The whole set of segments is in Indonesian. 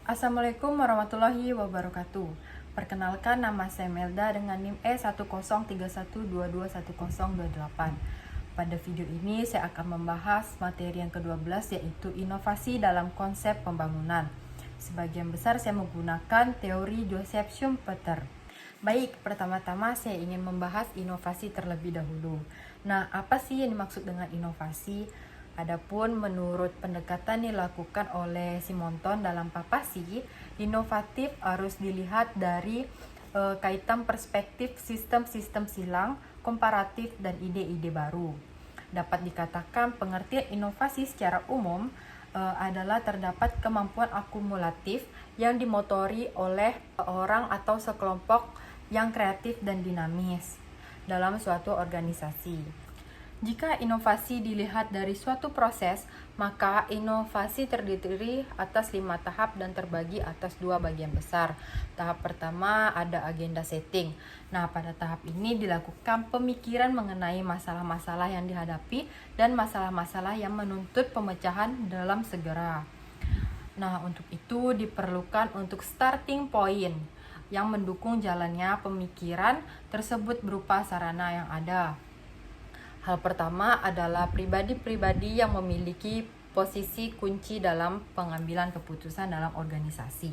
Assalamualaikum warahmatullahi wabarakatuh. Perkenalkan, nama saya Melda dengan NIM E1031221028. Pada video ini saya akan membahas materi yang ke-12, yaitu inovasi dalam konsep pembangunan. Sebagian besar saya menggunakan teori Joseph Schumpeter. Baik, pertama-tama saya ingin membahas inovasi terlebih dahulu. Nah, apa sih yang dimaksud dengan inovasi? Adapun menurut pendekatan yang dilakukan oleh Simonton dalam Papasi, inovatif harus dilihat dari kaitan perspektif sistem-sistem silang, komparatif, dan ide-ide baru. Dapat dikatakan pengertian inovasi secara umum adalah terdapat kemampuan akumulatif yang dimotori oleh orang atau sekelompok yang kreatif dan dinamis dalam suatu organisasi. Jika inovasi dilihat dari suatu proses, maka inovasi terdiri atas 5 tahap dan terbagi atas 2 bagian besar. Tahap pertama ada agenda setting. Nah, pada tahap ini dilakukan pemikiran mengenai masalah-masalah yang dihadapi dan masalah-masalah yang menuntut pemecahan dalam segera. Nah, untuk itu diperlukan untuk starting point yang mendukung jalannya pemikiran tersebut berupa sarana yang ada. Hal pertama adalah pribadi-pribadi yang memiliki posisi kunci dalam pengambilan keputusan dalam organisasi.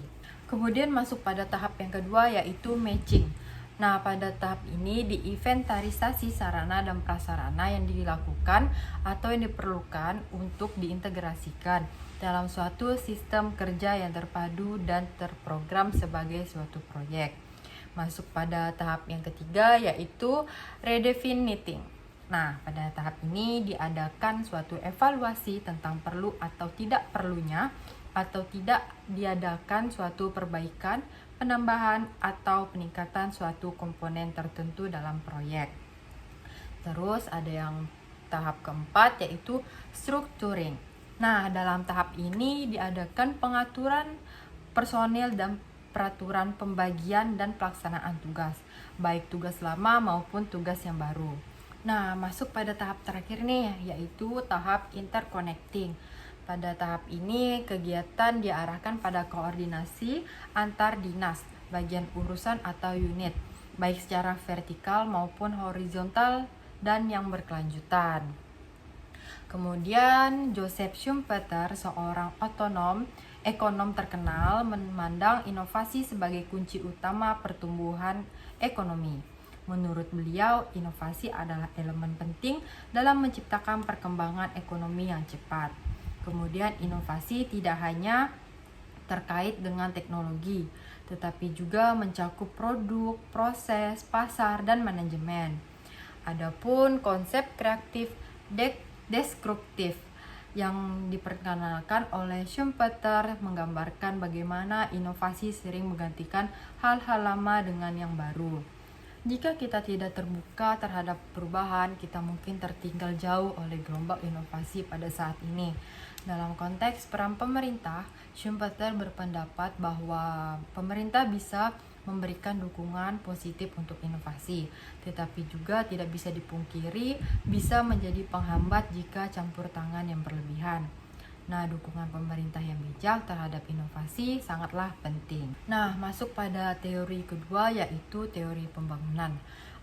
Kemudian masuk pada tahap yang kedua, yaitu matching. Nah, pada tahap ini diinventarisasi sarana dan prasarana yang dilakukan atau yang diperlukan untuk diintegrasikan dalam suatu sistem kerja yang terpadu dan terprogram sebagai suatu proyek. Masuk pada tahap yang ketiga, yaitu redefiniting. Nah, pada tahap ini diadakan suatu evaluasi tentang perlu atau tidak perlunya atau tidak diadakan suatu perbaikan, penambahan, atau peningkatan suatu komponen tertentu dalam proyek. Terus ada yang tahap keempat, yaitu structuring. Nah, dalam tahap ini diadakan pengaturan personil dan peraturan pembagian dan pelaksanaan tugas, baik tugas lama maupun tugas yang baru. Nah, masuk pada tahap terakhir nih, yaitu tahap interconnecting. Pada tahap ini, kegiatan diarahkan pada koordinasi antar dinas, bagian urusan atau unit, baik secara vertikal maupun horizontal dan yang berkelanjutan. Kemudian, Joseph Schumpeter, seorang ekonom terkenal, memandang inovasi sebagai kunci utama pertumbuhan ekonomi. Menurut beliau, inovasi adalah elemen penting dalam menciptakan perkembangan ekonomi yang cepat. Kemudian, inovasi tidak hanya terkait dengan teknologi, tetapi juga mencakup produk, proses, pasar, dan manajemen. Adapun konsep kreatif destruktif yang diperkenalkan oleh Schumpeter menggambarkan bagaimana inovasi sering menggantikan hal-hal lama dengan yang baru. Jika kita tidak terbuka terhadap perubahan, kita mungkin tertinggal jauh oleh gelombang inovasi pada saat ini. Dalam konteks peran pemerintah, Schumpeter berpendapat bahwa pemerintah bisa memberikan dukungan positif untuk inovasi, tetapi juga tidak bisa dipungkiri bisa menjadi penghambat jika campur tangan yang berlebihan. Nah, dukungan pemerintah yang bijak terhadap inovasi sangatlah penting. Nah, masuk pada teori kedua, yaitu teori pembangunan.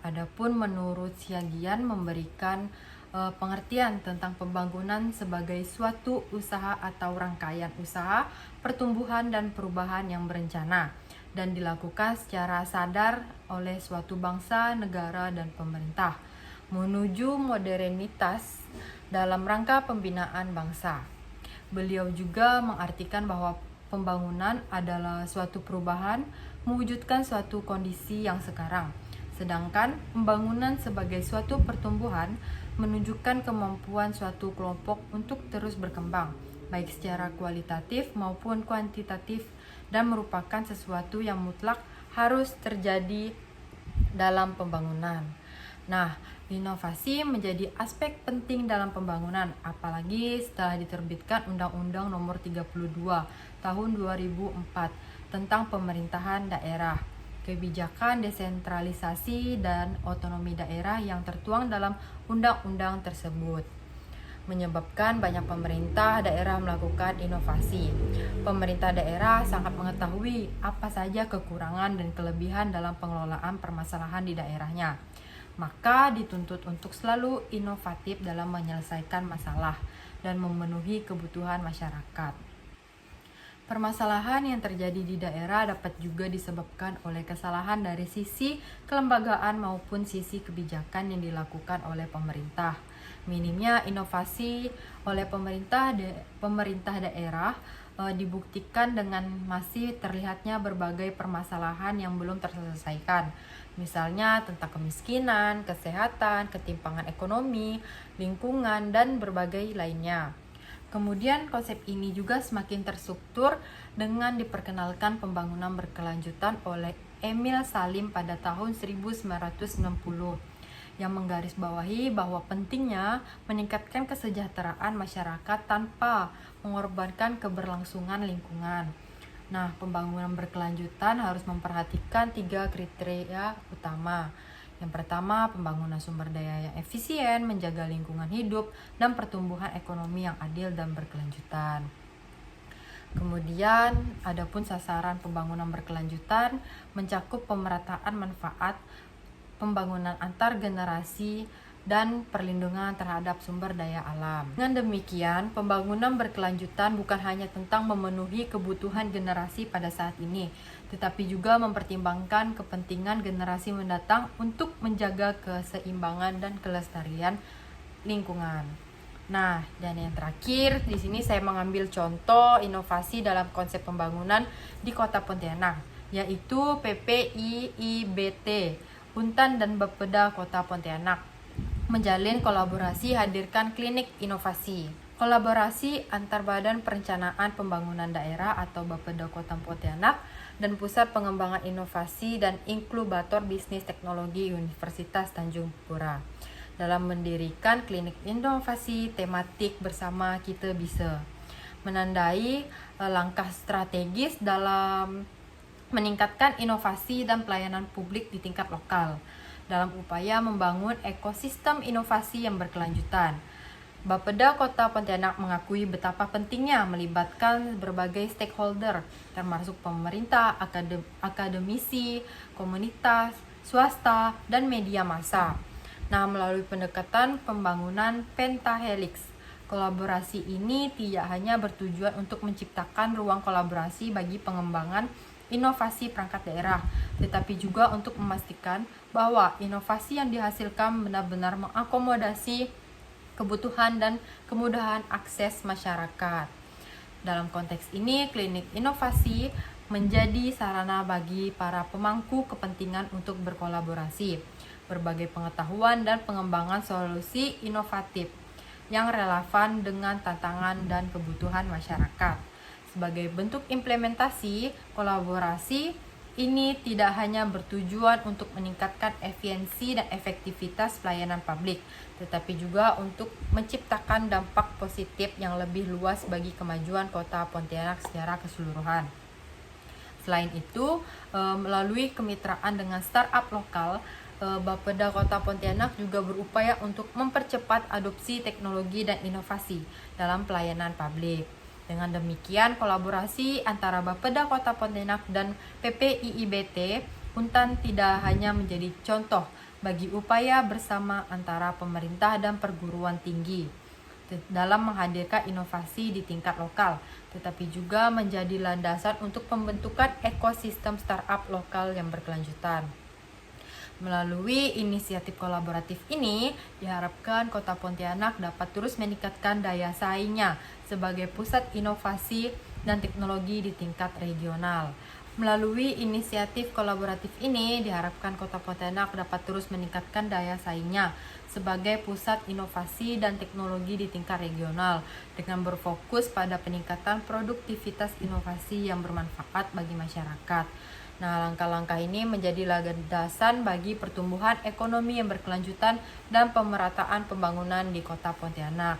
Adapun menurut Siagian memberikan pengertian tentang pembangunan sebagai suatu usaha atau rangkaian usaha, pertumbuhan dan perubahan yang berencana dan dilakukan secara sadar oleh suatu bangsa, negara, dan pemerintah menuju modernitas dalam rangka pembinaan bangsa. Beliau juga mengartikan bahwa pembangunan adalah suatu perubahan mewujudkan suatu kondisi yang sekarang. Sedangkan pembangunan sebagai suatu pertumbuhan menunjukkan kemampuan suatu kelompok untuk terus berkembang, baik secara kualitatif maupun kuantitatif, dan merupakan sesuatu yang mutlak harus terjadi dalam pembangunan. Nah, inovasi menjadi aspek penting dalam pembangunan, apalagi setelah diterbitkan Undang-Undang Nomor 32 Tahun 2004 tentang pemerintahan daerah, kebijakan desentralisasi dan otonomi daerah yang tertuang dalam undang-undang tersebut. menyebabkan banyak pemerintah daerah melakukan inovasi. Pemerintah daerah sangat mengetahui apa saja kekurangan dan kelebihan dalam pengelolaan permasalahan di daerahnya. Maka dituntut untuk selalu inovatif dalam menyelesaikan masalah dan memenuhi kebutuhan masyarakat. Permasalahan yang terjadi di daerah dapat juga disebabkan oleh kesalahan dari sisi kelembagaan maupun sisi kebijakan yang dilakukan oleh pemerintah. Minimnya inovasi oleh pemerintah daerah dibuktikan dengan masih terlihatnya berbagai permasalahan yang belum terselesaikan. Misalnya tentang kemiskinan, kesehatan, ketimpangan ekonomi, lingkungan, dan berbagai lainnya. Kemudian konsep ini juga semakin terstruktur dengan diperkenalkan pembangunan berkelanjutan oleh Emil Salim pada tahun 1960 yang menggarisbawahi bahwa pentingnya meningkatkan kesejahteraan masyarakat tanpa mengorbankan keberlangsungan lingkungan. Nah, pembangunan berkelanjutan harus memperhatikan 3 kriteria utama. Yang pertama, pembangunan sumber daya yang efisien, menjaga lingkungan hidup, dan pertumbuhan ekonomi yang adil dan berkelanjutan. Kemudian, adapun sasaran pembangunan berkelanjutan mencakup pemerataan manfaat, pembangunan antar generasi, dan perlindungan terhadap sumber daya alam. Dengan demikian, pembangunan berkelanjutan bukan hanya tentang memenuhi kebutuhan generasi pada saat ini, tetapi juga mempertimbangkan kepentingan generasi mendatang untuk menjaga keseimbangan dan kelestarian lingkungan. Nah, dan yang terakhir, di sini saya mengambil contoh inovasi dalam konsep pembangunan di Kota Pontianak, yaitu PPIIBT, Untan dan Bapeda Kota Pontianak, menjalin kolaborasi hadirkan klinik inovasi. Kolaborasi antar Badan Perencanaan Pembangunan Daerah atau Bapeda Kota Pontianak dan Pusat Pengembangan Inovasi dan Inkubator Bisnis Teknologi Universitas Tanjung Pura dalam mendirikan klinik inovasi tematik bersama Kita Bisa, menandai langkah strategis dalam meningkatkan inovasi dan pelayanan publik di tingkat lokal dalam upaya membangun ekosistem inovasi yang berkelanjutan. Bapeda Kota Pontianak mengakui betapa pentingnya melibatkan berbagai stakeholder, termasuk pemerintah, akademisi, komunitas, swasta, dan media massa. Nah, melalui pendekatan pembangunan pentahelix, kolaborasi ini tidak hanya bertujuan untuk menciptakan ruang kolaborasi bagi pengembangan inovasi perangkat daerah, tetapi juga untuk memastikan bahwa inovasi yang dihasilkan benar-benar mengakomodasi kebutuhan dan kemudahan akses masyarakat. Dalam konteks ini, klinik inovasi menjadi sarana bagi para pemangku kepentingan untuk berkolaborasi, berbagai pengetahuan dan pengembangan solusi inovatif yang relevan dengan tantangan dan kebutuhan masyarakat. Sebagai bentuk implementasi, kolaborasi ini tidak hanya bertujuan untuk meningkatkan efisiensi dan efektivitas pelayanan publik, tetapi juga untuk menciptakan dampak positif yang lebih luas bagi kemajuan Kota Pontianak secara keseluruhan. Selain itu, melalui kemitraan dengan startup lokal, Bapeda Kota Pontianak juga berupaya untuk mempercepat adopsi teknologi dan inovasi dalam pelayanan publik. Dengan demikian, kolaborasi antara Bapeda Kota Pontianak dan PPIIBT Untan tidak hanya menjadi contoh bagi upaya bersama antara pemerintah dan perguruan tinggi dalam menghadirkan inovasi di tingkat lokal, tetapi juga menjadi landasan untuk pembentukan ekosistem startup lokal yang berkelanjutan. Melalui inisiatif kolaboratif ini, diharapkan Kota Pontianak dapat terus meningkatkan daya saingnya sebagai pusat inovasi dan teknologi di tingkat regional. Melalui inisiatif kolaboratif ini, diharapkan Kota Pontianak dapat terus meningkatkan daya saingnya sebagai pusat inovasi dan teknologi di tingkat regional dengan berfokus pada peningkatan produktivitas inovasi yang bermanfaat bagi masyarakat. Nah, langkah-langkah ini menjadi landasan bagi pertumbuhan ekonomi yang berkelanjutan dan pemerataan pembangunan di Kota Pontianak.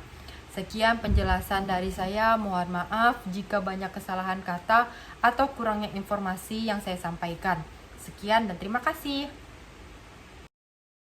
Sekian penjelasan dari saya, mohon maaf jika banyak kesalahan kata atau kurangnya informasi yang saya sampaikan. Sekian dan terima kasih.